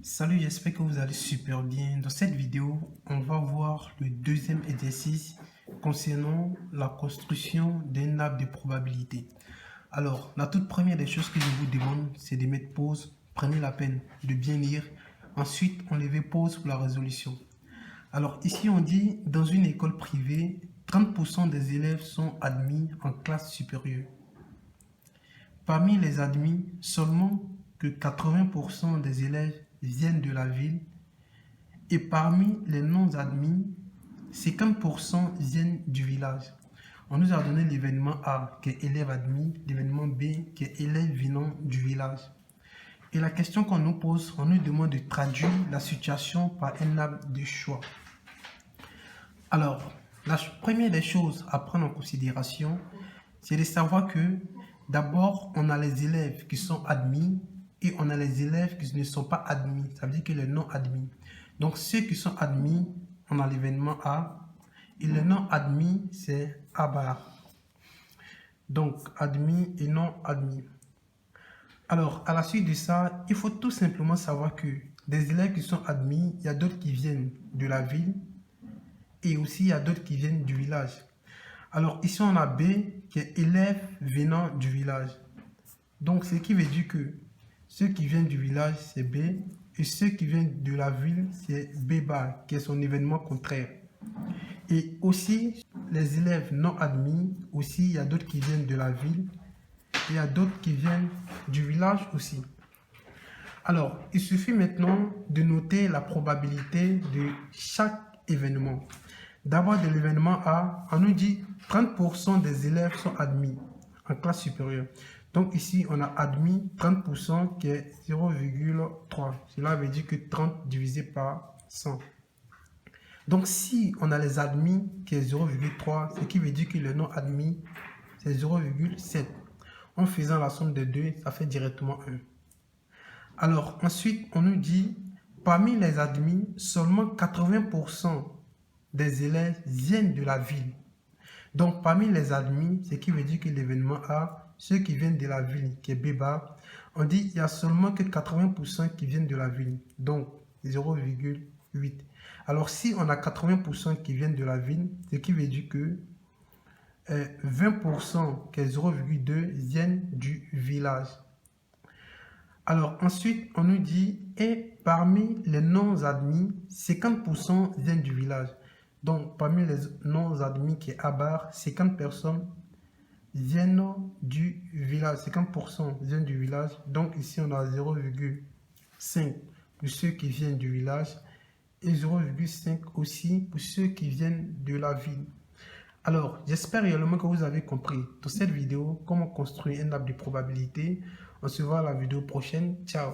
Salut, j'espère que vous allez super bien. Dans cette vidéo, on va voir le deuxième exercice concernant la construction d'un arbre de probabilité. Alors, la toute première des choses que je vous demande, c'est de mettre pause. Prenez la peine de bien lire. Ensuite, enlevez pause pour la résolution. Alors, ici, on dit, dans une école privée, 30% des élèves sont admis en classe supérieure. Parmi les admis, seulement que 80% des élèves viennent de la ville et parmi les non-admis, 50% viennent du village. On nous a donné l'événement A qui est élève admis, l'événement B qui est élève venant du village. Et la question qu'on nous pose, on nous demande de traduire la situation par un arbre de choix. Alors, la première des choses à prendre en considération, c'est de savoir que d'abord, on a les élèves qui sont admis et on a les élèves qui ne sont pas admis. Ça veut dire que les non admis. Donc, ceux qui sont admis, on a l'événement A. Et les non admis, c'est A bar. Donc, admis et non admis. Alors, à la suite de ça, il faut tout simplement savoir que des élèves qui sont admis, il y a d'autres qui viennent de la ville et aussi il y a d'autres qui viennent du village. Alors, ici, on a B qui est élève venant du village. Donc, ce qui veut dire que ceux qui viennent du village, c'est B. Et ceux qui viennent de la ville, c'est B bar, qui est son événement contraire. Et aussi, les élèves non admis, aussi, il y a d'autres qui viennent de la ville. Et il y a d'autres qui viennent du village aussi. Alors, il suffit maintenant de noter la probabilité de chaque événement. D'abord, de l'événement A, on nous dit 30% des élèves sont admis en classe supérieure. Donc ici, on a admis 30% qui est 0,3. Cela veut dire que 30 divisé par 100. Donc si on a les admis qui est 0,3, ce qui veut dire que le non admis, c'est 0,7. En faisant la somme des deux, ça fait directement 1. Alors ensuite, on nous dit, parmi les admis, seulement 80% des élèves viennent de la ville. Donc, parmi les admis, ce qui veut dire que l'événement A, ceux qui viennent de la ville, qui est B bar, on dit qu'il n'y a seulement que 80% qui viennent de la ville. Donc, 0,8. Alors, si on a 80% qui viennent de la ville, ce qui veut dire que 20%, qui est 0,2, viennent du village. Alors, ensuite, on nous dit, et parmi les non-admis, 50% viennent du village. Donc, parmi les non-admis qui est A bar, 50 personnes viennent du village. 50% viennent du village. Donc, ici, on a 0,5 pour ceux qui viennent du village et 0,5 aussi pour ceux qui viennent de la ville. Alors, j'espère réellement que vous avez compris dans cette vidéo comment construire un arbre de probabilité. On se voit à la vidéo prochaine. Ciao!